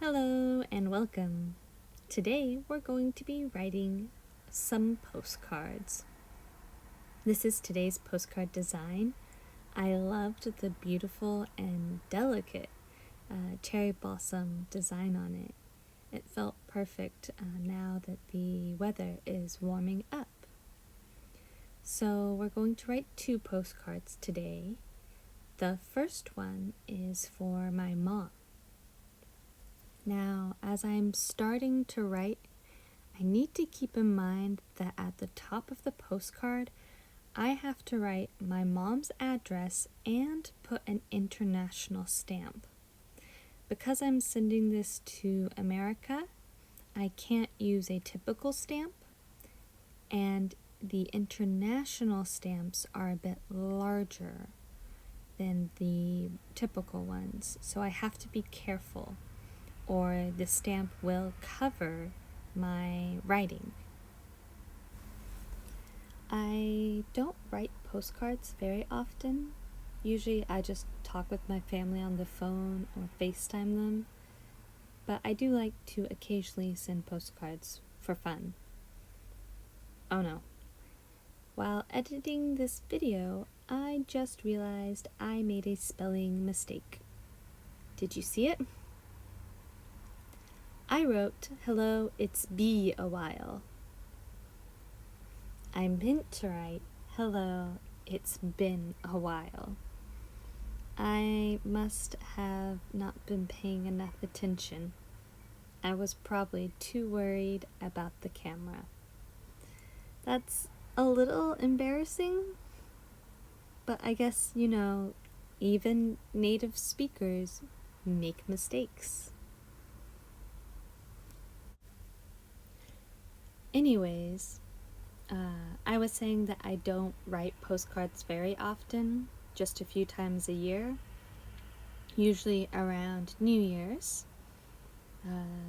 Hello and welcome. Today we're going to be writing some postcards. This is today's postcard design. I loved the beautiful and delicate cherry blossom design on it. It felt perfect now that the weather is warming up. So we're going to write 2 postcards today. The first one is for my mom. Now, as I'm starting to write, I need to keep in mind that at the top of the postcard, I have to write my mom's address and put an international stamp. Because I'm sending this to America, I can't use a typical stamp, and the international stamps are a bit larger than the typical ones, so I have to be careful, or the stamp will cover my writing. I don't write postcards very often. Usually I just talk with my family on the phone or FaceTime them, but I do like to occasionally send postcards for fun. Oh no. While editing this video, I just realized I made a spelling mistake. Did you see it? I wrote, "Hello, it's been a while." I meant to write, "Hello, it's been a while." I must have not been paying enough attention. I was probably too worried about the camera. That's a little embarrassing, but I guess, even native speakers make mistakes. Anyways, I was saying that I don't write postcards very often, just a few times a year, usually around New Year's,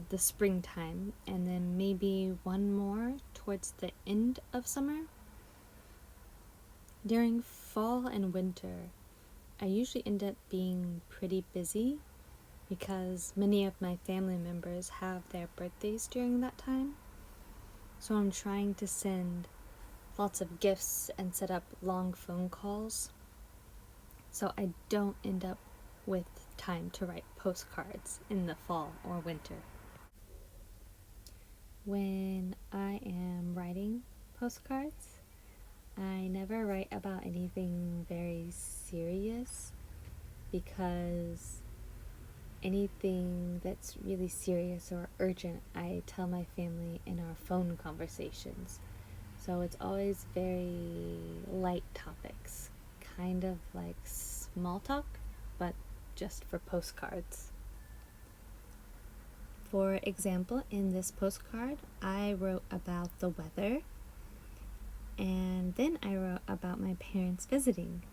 the springtime, and then maybe one more towards the end of summer. During fall and winter, I usually end up being pretty busy because many of my family members have their birthdays during that time. So I'm trying to send lots of gifts and set up long phone calls, so I don't end up with time to write postcards in the fall or winter. When I am writing postcards, I never write about anything very serious, because anything that's really serious or urgent, I tell my family in our phone conversations. So it's always very light topics, kind of like small talk, but just for postcards. For example, in this postcard, I wrote about the weather, and then I wrote about my parents visiting.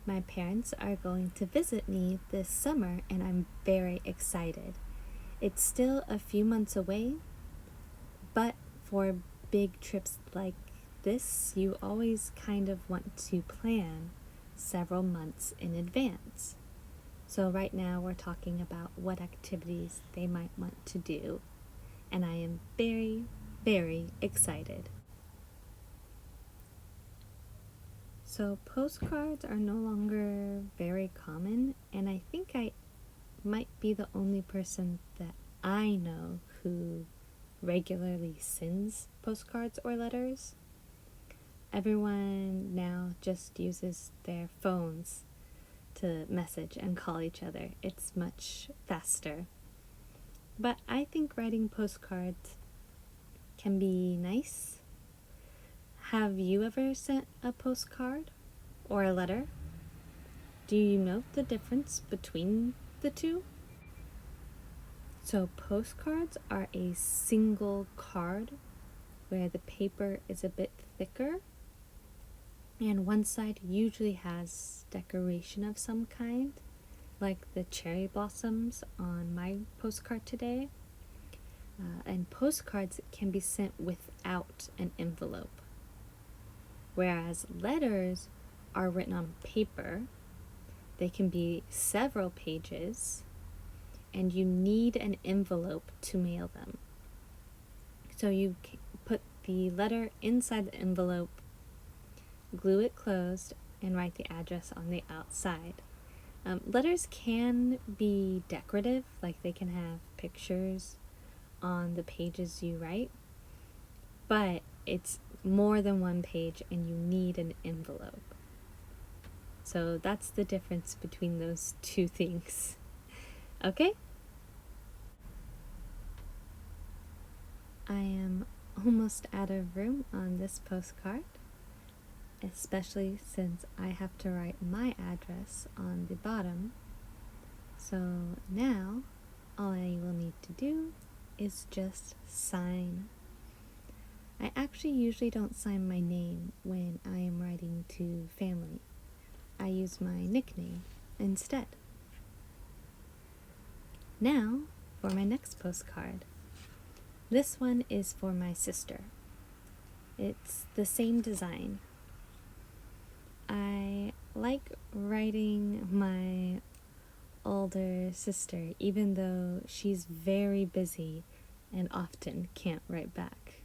My parents are going to visit me this summer, and I'm very excited. It's still a few months away, but for big trips like this, you always kind of want to plan several months in advance. So right now we're talking about what activities they might want to do, and I am very, very excited. So postcards are no longer very common, and I think I might be the only person that I know who regularly sends postcards or letters. Everyone now just uses their phones to message and call each other. It's much faster. But I think writing postcards can be nice. Have you ever sent a postcard or a letter? Do you know the difference between the two? So postcards are a single card where the paper is a bit thicker, and one side usually has decoration of some kind, like the cherry blossoms on my postcard today. And postcards can be sent without an envelope, whereas letters are written on paper. They can be several pages, and you need an envelope to mail them. So you put the letter inside the envelope, glue it closed, and write the address on the outside. Letters can be decorative, like they can have pictures on the pages you write, but it's more than one page and you need an envelope. So that's the difference between those two things. Okay? I am almost out of room on this postcard, especially since I have to write my address on the bottom. So now all I will need to do is just sign. I actually usually don't sign my name when I am writing to family. I use my nickname instead. Now for my next postcard. This one is for my sister. It's the same design. I like writing my older sister, even though she's very busy and often can't write back.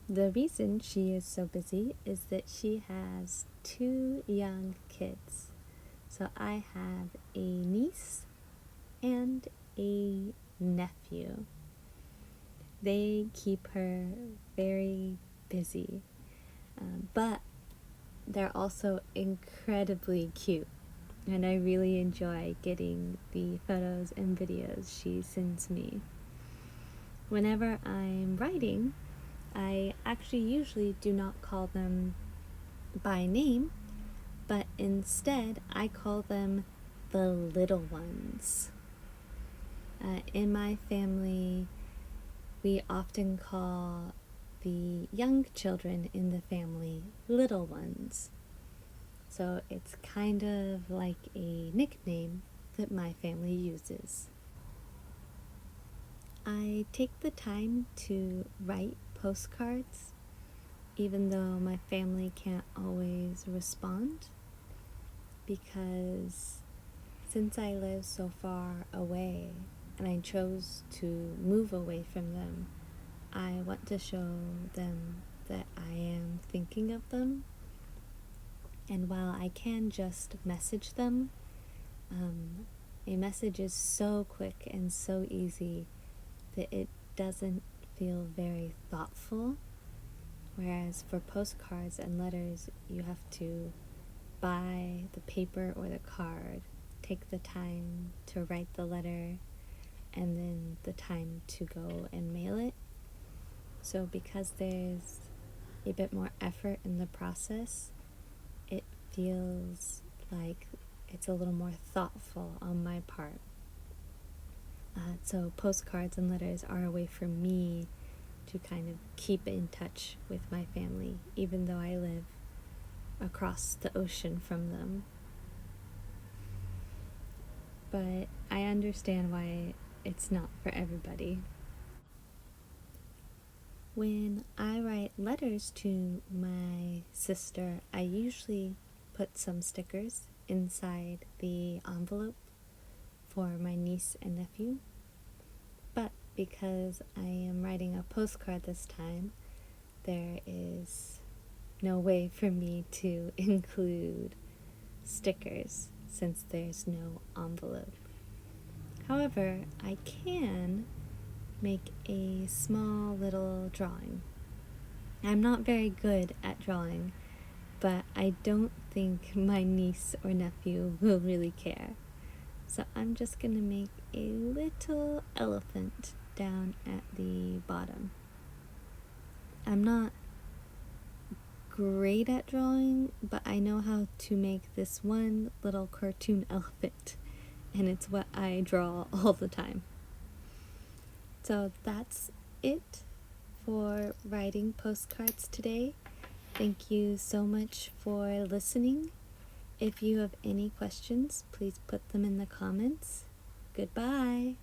The reason she is so busy is that she has 2 young kids. So I have a niece and a nephew. They keep her very busy, but they're also incredibly cute, and I really enjoy getting the photos and videos she sends me. Whenever I'm writing, I actually usually do not call them by name, but instead I call them the little ones. In my family, we often call the young children in the family little ones. So it's kind of like a nickname that my family uses. I take the time to write postcards, even though my family can't always respond, because since I live so far away and I chose to move away from them, I want to show them that I am thinking of them. And while I can just message them, a message is so quick and so easy that it doesn't feel very thoughtful. Whereas for postcards and letters, you have to buy the paper or the card, take the time to write the letter, and then the time to go and mail it. So because there's a bit more effort in the process, it feels like it's a little more thoughtful on my part. So postcards and letters are a way for me to kind of keep in touch with my family, even though I live across the ocean from them. But I understand why it's not for everybody. When I write letters to my sister, I usually put some stickers inside the envelope for my niece and nephew. But because I am writing a postcard this time, there is no way for me to include stickers since there's no envelope. However, I can make a small little drawing. I'm not very good at drawing, but I don't think my niece or nephew will really care. So I'm just going to make a little elephant down at the bottom. I'm not great at drawing, but I know how to make this one little cartoon elephant, and it's what I draw all the time. So that's it for writing postcards today. Thank you so much for listening. If you have any questions, please put them in the comments. Goodbye.